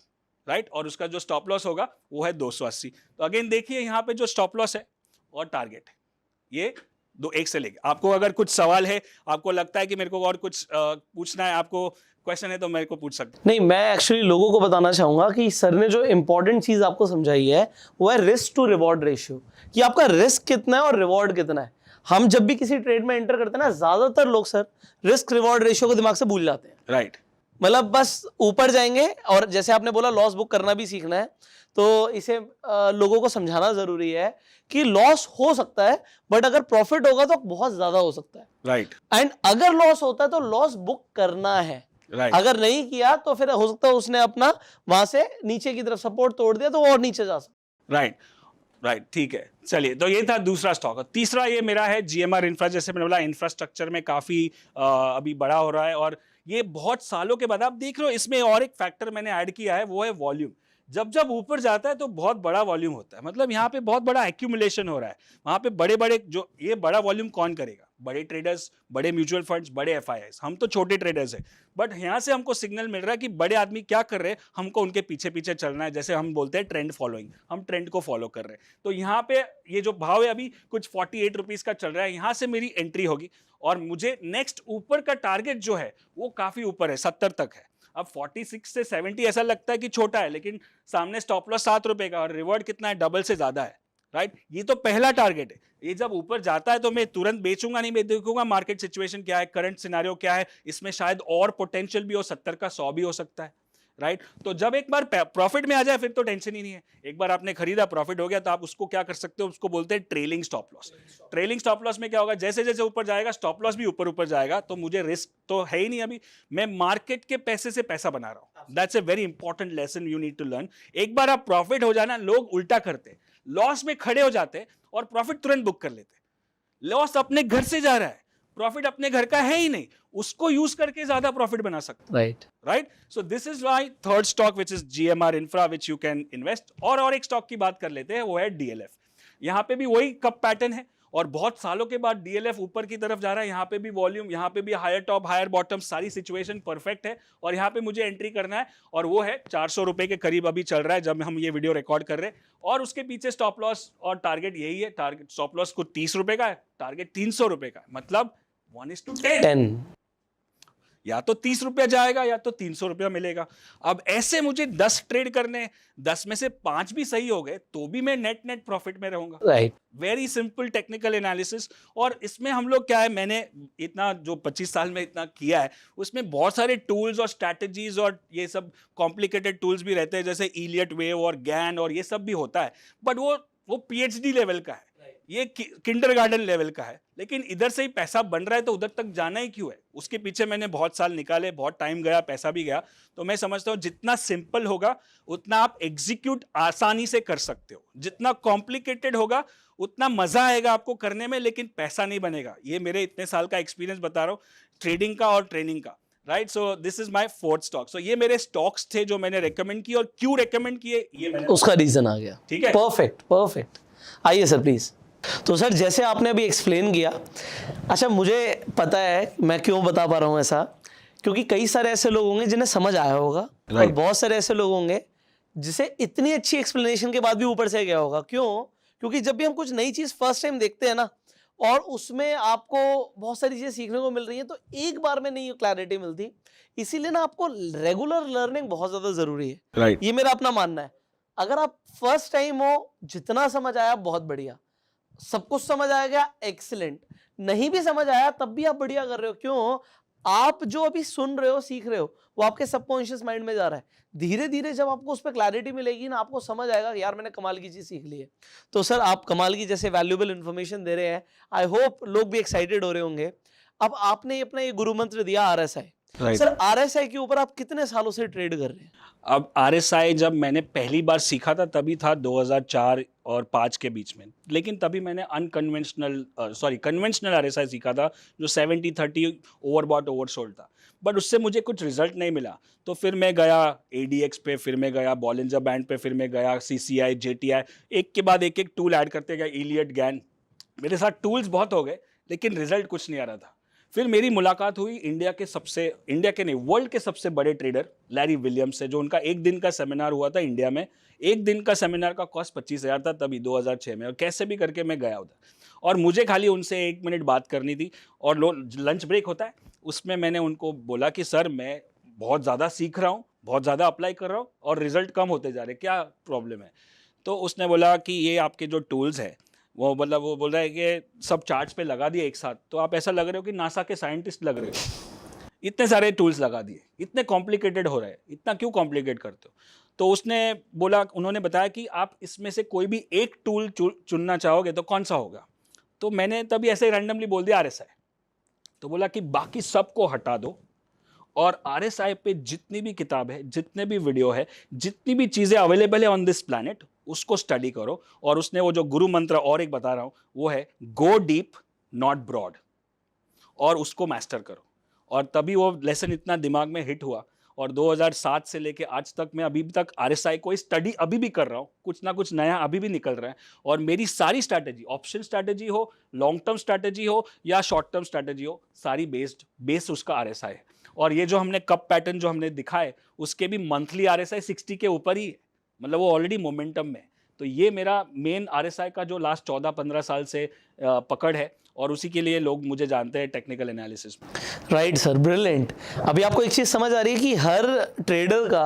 राइट। और उसका जो स्टॉप लॉस होगा वो है 280। तो अगेन देखिए यहाँ पे जो स्टॉप लॉस है और टारगेट है, ये एक से लेके। आपको अगर कुछ सवाल है, आपको लगता है कि मेरे को और कुछ पूछना है, आपको क्वेश्चन है, तो मेरे को पूछ सकते हैं। नहीं, मैं एक्चुअली लोगों को बताना चाहूंगा कि सर ने जो इंपॉर्टेंट चीज आपको समझाई है वो है रिस्क टू रिवॉर्ड रेशियो, कि आपका रिस्क कितना है और रिवॉर्ड कितना है। हम जब भी किसी ट्रेड में एंटर करते हैं ना, ज्यादातर लोग सर रिस्क रिवॉर्ड रेशियो को दिमाग से भूल जाते हैं, राइट। मतलब बस ऊपर जाएंगे, और जैसे आपने बोला लॉस बुक करना भी सीखना है, तो इसे लोगों को समझाना जरूरी है कि लॉस हो सकता है, बट अगर प्रॉफिट होगा तो बहुत ज्यादा हो सकता है, राइट। एंड अगर लॉस होता है तो लॉस बुक करना है, राइट। अगर नहीं किया तो फिर हो सकता है उसने अपना वहां से नीचे की तरफ सपोर्ट तोड़ दिया तो वो और नीचे जा सकता। राइट, राइट, ठीक है। चलिए, तो ये था दूसरा स्टॉक। तीसरा ये मेरा है जीएमआर इंफ्रा। जैसे मैंने बोला, इंफ्रास्ट्रक्चर में काफी अभी बड़ा हो रहा है, और ये बहुत सालों के बाद आप देख रहे हो। इसमें और एक फैक्टर मैंने ऐड किया है, वो है वॉल्यूम। जब जब ऊपर जाता है तो बहुत बड़ा वॉल्यूम होता है, मतलब यहाँ पे बहुत बड़ा एक्यूमुलेशन हो रहा है। वहाँ पे बड़े बड़े जो ये बड़ा वॉल्यूम कौन करेगा? बड़े ट्रेडर्स, बड़े म्यूचुअल फंड्स, बड़े एफआईआईस। हम तो छोटे ट्रेडर्स हैं, बट यहाँ से हमको सिग्नल मिल रहा है कि बड़े आदमी क्या कर रहे हैं, हमको उनके पीछे पीछे चलना है। जैसे हम बोलते हैं ट्रेंड फॉलोइंग, हम ट्रेंड को फॉलो कर रहे हैं। तो यहाँ पे ये जो भाव है अभी कुछ 48 रुपीज का चल रहा है, यहाँ से मेरी एंट्री होगी और मुझे नेक्स्ट ऊपर का टारगेट जो है वो काफी ऊपर है, 70 तक है। अब 46 से 70 ऐसा लगता है कि छोटा है, लेकिन सामने स्टॉप लॉस 7 रुपए का और रिवॉर्ड कितना है, डबल से ज्यादा है, राइट। ये तो पहला टारगेट है। ये जब ऊपर जाता है तो मैं तुरंत बेचूंगा नहीं, मैं देखूंगा मार्केट सिचुएशन क्या है, करंट सिनेरियो क्या है, इसमें शायद और पोटेंशियल भी हो, 70 का 100 भी हो सकता है, राइट। तो जब एक बार प्रॉफिट में आ जाए फिर तो टेंशन ही नहीं है। एक बार आपने खरीदा, प्रॉफिट हो गया, तो आप उसको क्या कर सकते हो, उसको बोलते हैं trailing stop loss. Trailing stop loss में क्या होगा, जैसे जैसे ऊपर जाएगा स्टॉप लॉस भी ऊपर ऊपर जाएगा, तो मुझे रिस्क तो है ही नहीं। अभी मैं मार्केट के पैसे से पैसा बना रहा हूं। That's a very important lesson you need to learn. एक बार आप प्रॉफिट हो जाना, लोग उल्टा करते, लॉस में खड़े हो जाते और प्रॉफिट तुरंत बुक कर लेते। लॉस अपने घर से जा रहा है, प्रॉफिट अपने घर का है ही नहीं, उसको यूज करके ज्यादा प्रॉफिट बना सकते, right. So this is why third stock which is GMR infra which you can invest. और एक स्टॉक की बात कर लेते हैं, वो है डीएलएफ। यहाँ पे भी वही कप पैटर्न है और बहुत सालों के बाद डीएलएफ ऊपर की तरफ जा रहा है। यहाँ पे भी वॉल्यूम, यहाँ पे भी हायर टॉप हायर बॉटम, सारी सिचुएशन परफेक्ट है और यहाँ पे मुझे एंट्री करना है और वो है 400 रुपए के करीब अभी चल रहा है जब हम ये वीडियो रिकॉर्ड कर रहे हैं। और उसके पीछे स्टॉप लॉस और टारगेट यही है। टारगेट स्टॉप लॉस को 30 रुपए का है, टारगेट 300 रुपए का है, मतलब 1:10। या तो 30 रुपया जाएगा या तो 300 रुपया मिलेगा। अब ऐसे मुझे 10 ट्रेड करने, 10 में से 5 भी सही हो गए तो भी मैं नेट नेट प्रॉफिट में रहूंगा, right. Very simple technical analysis. और इसमें हम लोग क्या है, मैंने इतना जो 25 साल में इतना किया है, उसमें बहुत सारे टूल्स और स्ट्रैटेजीज और ये सब कॉम्प्लिकेटेड टूल्स भी रहते हैं, जैसे इलियट वेव और गैन और ये सब भी होता है, बट वो पीएचडी लेवल का है, ये किंडरगार्टन लेवल का है। लेकिन इधर से ही पैसा बन रहा है तो उधर तक जाना ही क्यों है? उसके पीछे मैंने बहुत साल निकाले, बहुत टाइम गया, पैसा भी गया। तो मैं समझता हूँ जितना सिंपल होगा उतना आप एग्जीक्यूट आसानी से कर सकते हो, जितना कॉम्प्लिकेटेड होगा उतना मजा आएगा आपको करने में, लेकिन पैसा नहीं बनेगा। ये मेरे इतने साल का एक्सपीरियंस बता रहा हूँ, ट्रेडिंग का और ट्रेनिंग का, right. So this is my fourth stock. सो ये मेरे स्टॉक्स थे जो मैंने रेकमेंड किए, और क्यों रेकमेंड किए ये मैंने, उसका रीजन आ गया। ठीक है, परफेक्ट परफेक्ट। आइए सर प्लीज। तो सर जैसे आपने अभी एक्सप्लेन किया, अच्छा मुझे पता है मैं क्यों बता पा रहा हूँ ऐसा, क्योंकि कई सारे ऐसे लोग होंगे जिन्हें समझ आया होगा, और बहुत सारे ऐसे लोग होंगे जिसे इतनी अच्छी एक्सप्लेनेशन के बाद भी ऊपर से गया होगा। क्यों? क्योंकि जब भी हम कुछ नई चीज फर्स्ट टाइम देखते हैं ना, और उसमें आपको बहुत सारी चीजें सीखने को मिल रही हैं, तो एक बार में नहीं क्लैरिटी मिलती। इसीलिए ना आपको रेगुलर लर्निंग बहुत ज्यादा जरूरी है, राइट। ये मेरा अपना मानना है। अगर आप फर्स्ट टाइम हो, जितना समझ आया बहुत बढ़िया, सब कुछ समझ आ गया एक्सीलेंट, नहीं भी समझ आया तब भी आप बढ़िया कर रहे हो। क्यों? आप जो अभी सुन रहे हो, सीख रहे हो, वो आपके सबकॉन्शियस माइंड में जा रहा है। धीरे धीरे जब आपको उस पर क्लैरिटी मिलेगी ना, आपको समझ आएगा यार मैंने कमाल की चीज सीख ली है। तो सर आप कमाल की जैसे वैल्यूएबल इंफॉर्मेशन दे रहे हैं, आई होप लोग भी एक्साइटेड हो रहे होंगे। अब आपने अपना ये गुरु मंत्र दिया आरएसआई, सर आरएसआई के ऊपर आप कितने सालों से ट्रेड कर रहे हैं? अब आरएसआई जब मैंने पहली बार सीखा था तभी था 2004 और 5 के बीच में, लेकिन तभी मैंने कन्वेंशनल आरएसआई सीखा था जो 70-30 ओवरबॉट ओवरसोल्ड था, बट उससे मुझे कुछ रिजल्ट नहीं मिला। तो फिर मैं गया एडीएक्स पे, फिर मैं गया बॉलिंजर बैंड पे, फिर मैं गया सीसीआई, जेटीआई, एक के बाद एक टूल ऐड करते गया, इलियट, गैन। मेरे साथ टूल्स बहुत हो गए लेकिन रिजल्ट कुछ नहीं आ रहा था। फिर मेरी मुलाकात हुई इंडिया के नहीं, वर्ल्ड के सबसे बड़े ट्रेडर लैरी विलियम्स से, जो उनका एक दिन का सेमिनार हुआ था इंडिया में। एक दिन का सेमिनार का कॉस्ट 25,000 था तभी 2006 में, और कैसे भी करके मैं गया उधर, और मुझे खाली उनसे 1 मिनट बात करनी थी। और लंच ब्रेक होता है, उसमें मैंने उनको बोला कि सर मैं बहुत ज़्यादा सीख रहा हूँ, बहुत ज़्यादा अप्लाई कर रहा हूँ और रिजल्ट कम होते जा रहे, क्या प्रॉब्लम है? तो उसने बोला कि ये आपके जो टूल्स है वो बोल रहा है कि सब चार्ट्स पे लगा दिए एक साथ, तो आप ऐसा लग रहे हो कि नासा के साइंटिस्ट लग रहे हो, इतने सारे टूल्स लगा दिए, इतने कॉम्प्लिकेटेड हो रहे हैं, इतना क्यों कॉम्प्लिकेट करते हो? तो उन्होंने बताया कि आप इसमें से कोई भी एक टूल चुनना चाहोगे तो कौन सा होगा? तो मैंने तभी ऐसे रैंडमली बोल दिया आरएसआई। तो बोला कि बाकी सबको हटा दो और आरएसआई पे जितनी भी किताब है, जितने भी वीडियो है, जितनी भी चीज़ें अवेलेबल है ऑन दिस प्लैनेट, उसको स्टडी करो। और उसने वो जो गुरु मंत्र और एक बता रहा हूं वो है गो डीप नॉट ब्रॉड, और उसको मास्टर करो। और तभी वो लेसन इतना दिमाग में हिट हुआ और 2007 से लेके आज तक मैं अभी तक RSI को स्टडी अभी भी कर रहा हूँ, कुछ ना कुछ नया अभी भी निकल रहा है। और मेरी सारी स्ट्रैटेजी, ऑप्शन स्ट्रैटेजी हो, लॉन्ग टर्म स्ट्रैटेजी हो या शॉर्ट टर्म स्ट्रैटेजी हो, सारी बेस उसका RSI है। और ये जो हमने कप पैटर्न जो हमने दिखाए उसके भी मंथली RSI 60 के ऊपर ही है, मतलब वो ऑलरेडी मोमेंटम में है। तो ये मेरा मेन RSI का जो लास्ट 14-15 साल से पकड़ है, और उसी के लिए लोग मुझे जानते हैं टेक्निकल एनालिसिस में। Right sir, brilliant. अभी आपको एक चीज समझ आ रही है कि हर ट्रेडर का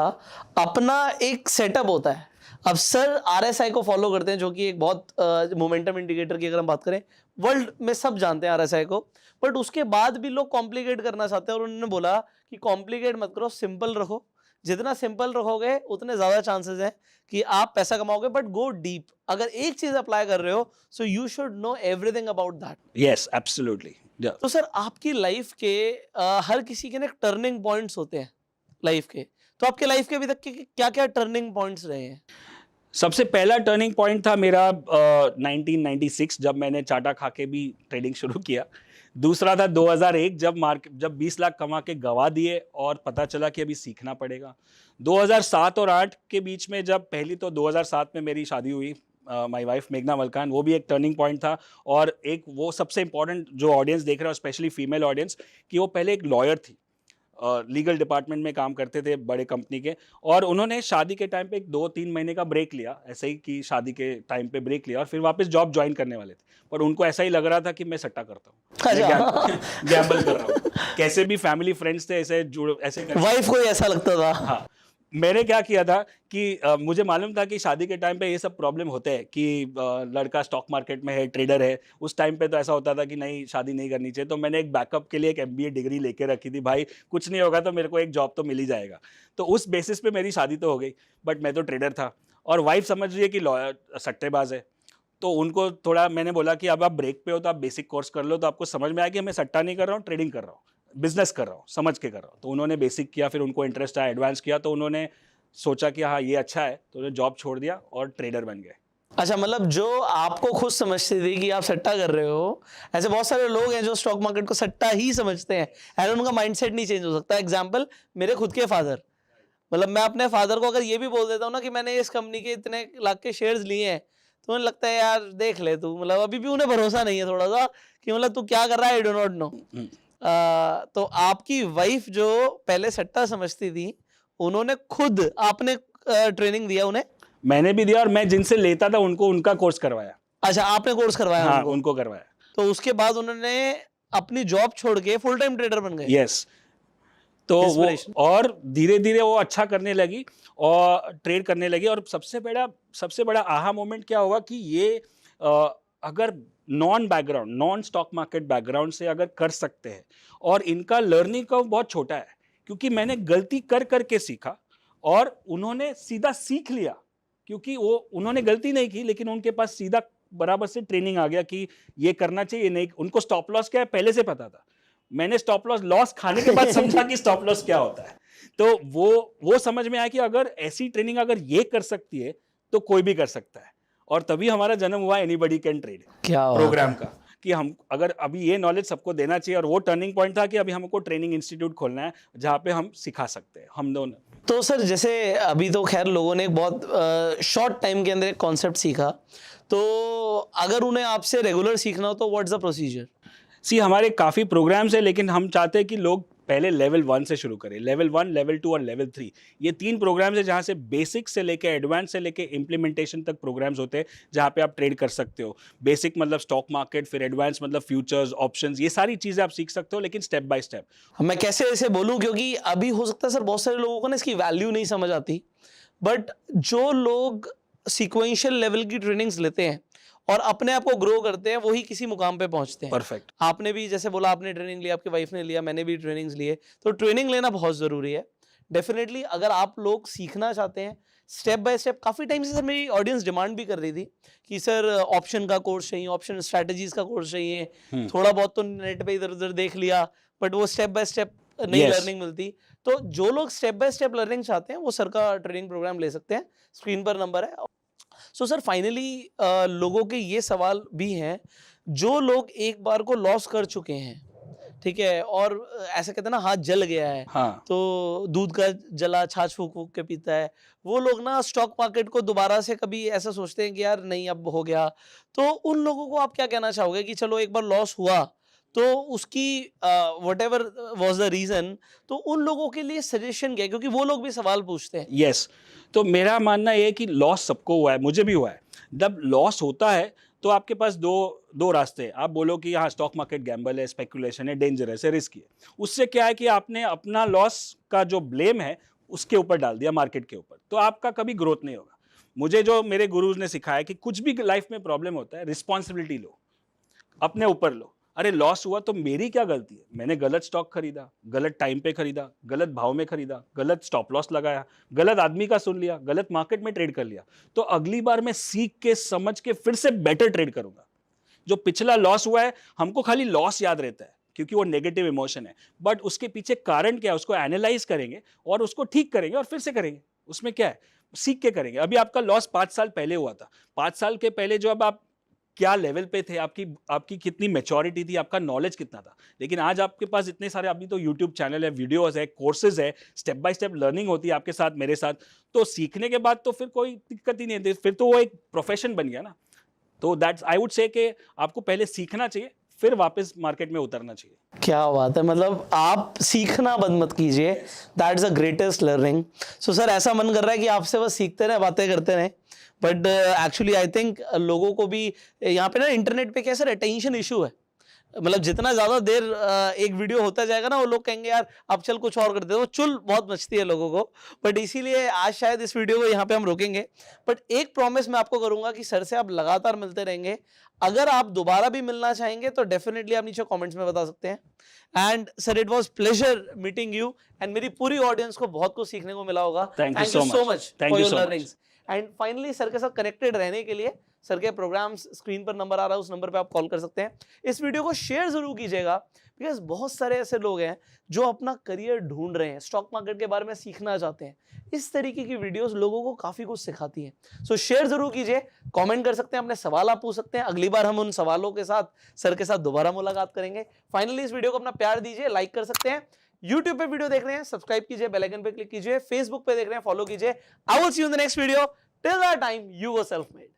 अपना एक सेटअप होता है। अब सर RSI को फॉलो करते हैं, जो कि एक बहुत मोमेंटम इंडिकेटर की अगर हम बात करें, वर्ल्ड में सब जानते हैं RSI को, बट उसके बाद भी लोग कॉम्प्लिकेट करना चाहते हैं, और उन्होंने बोला कि कॉम्प्लिकेट मत करो, सिंपल रखो। जितना सिंपल रखोगे उतने ज्यादा चांसेस हैं कि आप पैसा कमाओगे, बट गो डीप। अगर एक चीज अप्लाई कर रहे हो, so you should know everything about that. Yes, absolutely. तो सर आपकी लाइफ के हर किसी के ना टर्निंग पॉइंट्स होते हैं लाइफ के, तो आपके लाइफ के अभी तक के क्या क्या टर्निंग पॉइंट्स रहे हैं? सबसे पहला टर्निंग पॉइंट था मेरा 1996, जब मैंने चाटा खा के भी ट्रेडिंग शुरू किया। दूसरा था 2001, जब 20 लाख कमा के गवा दिए और पता चला कि अभी सीखना पड़ेगा। 2007 और 8 के बीच में, जब पहली तो 2007 में मेरी शादी हुई, माय वाइफ मेघना मलकान, वो भी एक टर्निंग पॉइंट था। और एक वो सबसे इंपॉर्टेंट जो ऑडियंस देख रहा है, स्पेशली फीमेल ऑडियंस, कि वो पहले एक लॉयर थी, लीगल डिपार्टमेंट में काम करते थे बड़े कंपनी के, और उन्होंने शादी के टाइम पे एक 2-3 महीने का ब्रेक लिया, ऐसे ही कि शादी के टाइम पे ब्रेक लिया, और फिर वापस जॉब ज्वाइन करने वाले थे। पर उनको ऐसा ही लग रहा था कि मैं सट्टा करता हूँ, गैम्बल कर रहा हूँ। कैसे भी फैमिली फ्रेंड्स थे, ऐसे वाइफ को ऐसा लगता था। हाँ, मैंने क्या किया था कि मुझे मालूम था कि शादी के टाइम पे ये सब प्रॉब्लम होते हैं कि लड़का स्टॉक मार्केट में है, ट्रेडर है। उस टाइम पे तो ऐसा होता था कि नहीं, शादी नहीं करनी चाहिए। तो मैंने एक बैकअप के लिए एक MBA डिग्री लेके रखी थी, भाई कुछ नहीं होगा तो मेरे को एक जॉब तो मिल ही जाएगा। तो उस बेसिस पे मेरी शादी तो हो गई, बट मैं तो ट्रेडर था, और वाइफ समझ रही है कि लॉयर सट्टेबाज है। तो उनको थोड़ा मैंने बोला कि अब आप ब्रेक पे हो तो आप बेसिक कोर्स कर लो, तो आपको समझ में आया कि मैं सट्टा नहीं कर रहा हूँ, ट्रेडिंग कर रहा हूँ, बिजनेस कर रहा हूँ, समझ के कर रहा हूँ। तो उन्होंने बेसिक किया, फिर उनको इंटरेस्ट आया, एडवांस किया, तो उन्होंने सोचा कि हाँ ये अच्छा है, तो उन्होंने जॉब छोड़ दिया और ट्रेडर बन गए। अच्छा, मतलब जो आपको खुद समझते थे कि आप सट्टा कर रहे हो, ऐसे बहुत सारे लोग हैं जो स्टॉक मार्केट को सट्टा ही समझते हैं, एंड उनका माइंडसेट नहीं चेंज हो सकता। एग्जांपल, मेरे खुद के फादर, मतलब मैं अपने फादर को अगर ये भी बोल देता हूँ ना कि मैंने इस कंपनी के इतने लाख के शेयर्स लिए हैं, तो उन्हें लगता है यार देख ले तू, मतलब अभी भी उन्हें भरोसा नहीं है थोड़ा सा कि मतलब तू क्या कर रहा है, आई डू नॉट नो। तो आपकी वाइफ जो पहले सट्टा समझती थी, उन्होंने खुद, आपने ट्रेनिंग दिया उन्हें? मैंने भी दिया, और मैं जिनसे लेता था उनको उनका कोर्स करवाया। अच्छा, आपने कोर्स करवाया? हाँ, उनको करवाया। तो उसके बाद उन्होंने अपनी जॉब छोड़ के फुल टाइम ट्रेडर बन गए? यस। तो वो और धीरे धीरे वो अच्छा करने लगी और ट्रेड करने लगी। और सबसे बड़ा आहा मोमेंट क्या हुआ कि ये अगर नॉन स्टॉक मार्केट बैकग्राउंड से अगर कर सकते हैं, और इनका लर्निंग कर्व बहुत छोटा है, क्योंकि मैंने गलती कर करके सीखा और उन्होंने सीधा सीख लिया, क्योंकि वो उन्होंने गलती नहीं की, लेकिन उनके पास सीधा बराबर से ट्रेनिंग आ गया कि ये करना चाहिए, नहीं। उनको स्टॉप लॉस क्या है पहले से पता था। मैंने स्टॉप लॉस खाने के बाद समझा कि स्टॉप लॉस क्या होता है। तो वो समझ में आया कि अगर ऐसी ट्रेनिंग अगर ये कर सकती है तो कोई भी कर सकता है। और तभी हमारा जन्म हुआ एनीबॉडी कैन ट्रेड प्रोग्राम का, कि हम अगर अभी ये नॉलेज सबको देना चाहिए। और वो टर्निंग पॉइंट था कि अभी हमको ट्रेनिंग इंस्टीट्यूट खोलना है जहाँ पे हम सिखा सकते हैं, हम दोनों। तो सर जैसे अभी तो खैर लोगों ने एक बहुत शॉर्ट टाइम के अंदर एक कॉन्सेप्ट सीखा, तो अगर उन्हें आपसे रेगुलर सीखना हो तो व्हाट्स द प्रोसीजर? हमारे काफ़ी प्रोग्राम्स है, लेकिन हम चाहते हैं कि लोग पहले लेवल 1 से शुरू करें। लेवल 1, लेवल 2 और लेवल 3, ये 3 प्रोग्राम्स है जहाँ से बेसिक से लेके एडवांस से लेके इम्प्लीमेंटेशन तक प्रोग्राम्स होते हैं, जहाँ पे आप ट्रेड कर सकते हो। बेसिक मतलब स्टॉक मार्केट, फिर एडवांस मतलब फ्यूचर्स, ऑप्शंस, ये सारी चीज़ें आप सीख सकते हो, लेकिन स्टेप बाय स्टेप। मैं कैसे ऐसे बोलूँ, क्योंकि अभी हो सकता है सर बहुत सारे लोगों को ना इसकी वैल्यू नहीं समझ आती, बट जो लोग सीक्वेंशियल लेवल की ट्रेनिंग्स लेते हैं और अपने आप को ग्रो करते हैं, वही किसी मुकाम पे पहुंचते हैं। परफेक्ट। आपने भी जैसे बोला, आपने ट्रेनिंग लिया, आपकी वाइफ ने लिया, मैंने भी ट्रेनिंग्स लिए, तो ट्रेनिंग लेना बहुत ज़रूरी है डेफिनेटली। अगर आप लोग सीखना चाहते हैं स्टेप बाय स्टेप, काफ़ी टाइम से सर मेरी ऑडियंस डिमांड भी कर रही थी कि सर ऑप्शन का कोर्स चाहिए, ऑप्शन स्ट्रैटेजीज का कोर्स चाहिए। थोड़ा बहुत तो नेट पे इधर उधर देख लिया, बट वो स्टेप बाय स्टेप नई लर्निंग मिलती। तो जो लोग स्टेप बाय स्टेप लर्निंग चाहते हैं वो सर का ट्रेनिंग प्रोग्राम ले सकते हैं, स्क्रीन पर नंबर है। सो सर फाइनली लोगों के ये सवाल भी हैं, जो लोग एक बार को लॉस कर चुके हैं, ठीक है, और ऐसे कहते हैं ना हाथ जल गया है, हाँ तो दूध का जला छाछ फूक फूक के पीता है, वो लोग ना स्टॉक मार्केट को दोबारा से कभी ऐसा सोचते हैं कि यार नहीं अब हो गया। तो उन लोगों को आप क्या कहना चाहोगे कि चलो एक बार लॉस हुआ तो उसकी whatever was the reason, तो उन लोगों के लिए सजेशन क्या है, क्योंकि वो लोग भी सवाल पूछते हैं। यस, तो मेरा मानना ये है कि लॉस सबको हुआ है, मुझे भी हुआ है। जब लॉस होता है तो आपके पास दो रास्ते हैं। आप बोलो कि हाँ स्टॉक मार्केट गैम्बल है, स्पेकुलेशन है, डेंजरस है, रिस्की है। उससे क्या है कि आपने अपना लॉस का जो ब्लेम है उसके ऊपर डाल दिया, मार्केट के ऊपर, तो आपका कभी ग्रोथ नहीं होगा। मुझे जो मेरे गुरुज ने सिखाया कि कुछ भी लाइफ में प्रॉब्लम होता है, रिस्पॉन्सिबिलिटी लो, अपने ऊपर लो। अरे लॉस हुआ तो मेरी क्या गलती है, मैंने गलत स्टॉक खरीदा, गलत टाइम पे खरीदा, गलत भाव में खरीदा, गलत स्टॉप लॉस लगाया, गलत आदमी का सुन लिया, गलत मार्केट में ट्रेड कर लिया। तो अगली बार मैं सीख के समझ के फिर से बेटर ट्रेड करूंगा। जो पिछला लॉस हुआ है, हमको खाली लॉस याद रहता है क्योंकि वो नेगेटिव इमोशन है, बट उसके पीछे कारण क्या है उसको एनालाइज करेंगे और उसको ठीक करेंगे और फिर से करेंगे। उसमें क्या है, सीख के करेंगे। अभी आपका लॉस 5 साल पहले हुआ था, 5 साल के पहले जो अब आप क्या लेवल पे थे, आपकी कितनी मैच्योरिटी थी, आपका नॉलेज कितना था। लेकिन आज आपके पास इतने सारे, अभी तो यूट्यूब चैनल है, वीडियोस है, कोर्सेज है, स्टेप बाय स्टेप लर्निंग होती है आपके साथ, मेरे साथ। तो सीखने के बाद तो फिर कोई दिक्कत ही नहीं है, फिर तो वो एक प्रोफेशन बन गया ना। तो दैट्स आई वुड से कि आपको पहले सीखना चाहिए, फिर वापस मार्केट में उतरना चाहिए। क्या बात है, मतलब आप सीखना बंद मत कीजिए, that is the greatest learning. So sir ऐसा मन कर रहा है कि आपसे बस सीखते रहे, बातें करते रहे, बट एक्चुअली आई थिंक लोगों को भी यहाँ पे ना इंटरनेट पे कैसे अटेंशन इशू है, मतलब जितना ज्यादा देर एक वीडियो होता जाएगा ना वो लोग कहेंगे यार अब चल कुछ और करते हैं, वो चुल बहुत मचती है लोगों को। बट इसीलिए आज शायद इस वीडियो को यहाँ पे हम रोकेंगे, बट एक प्रॉमिस मैं आपको करूंगा कि सर से आप लगातार मिलते रहेंगे। अगर आप दोबारा भी मिलना चाहेंगे तो डेफिनेटली आप नीचे कमेंट्स में बता सकते हैं। And sir it was pleasure meeting you, and मेरी पूरी ऑडियंस को बहुत कुछ सीखने को मिला होगा। Thank you so so much. Much Thank for you your so much. Learnings. And finally sir के साथ कनेक्टेड रहने के लिए सर के प्रोग्राम्स स्क्रीन पर नंबर आ रहा है, उस नंबर पे आप कॉल कर सकते हैं। इस वीडियो को शेयर जरूर कीजिएगा, बिकॉज बहुत सारे ऐसे लोग हैं जो अपना करियर ढूंढ रहे हैं, स्टॉक मार्केट के बारे में सीखना चाहते हैं। इस तरीके की वीडियोस लोगों को काफी कुछ सिखाती हैं। सो शेयर जरूर कीजिए, कमेंट कर सकते हैं, अपने सवाल आप पूछ सकते हैं। अगली बार हम उन सवालों के साथ सर के साथ दोबारा मुलाकात करेंगे। फाइनली इस वीडियो को अपना प्यार दीजिए, लाइक कर सकते हैं। यूट्यूब पे वीडियो देख रहे हैं सब्सक्राइब कीजिए, बेल आइकन पे क्लिक कीजिए, फेसबुक पे देख रहे हैं फॉलो कीजिए। I will see you in the next video. Till that time you were self made.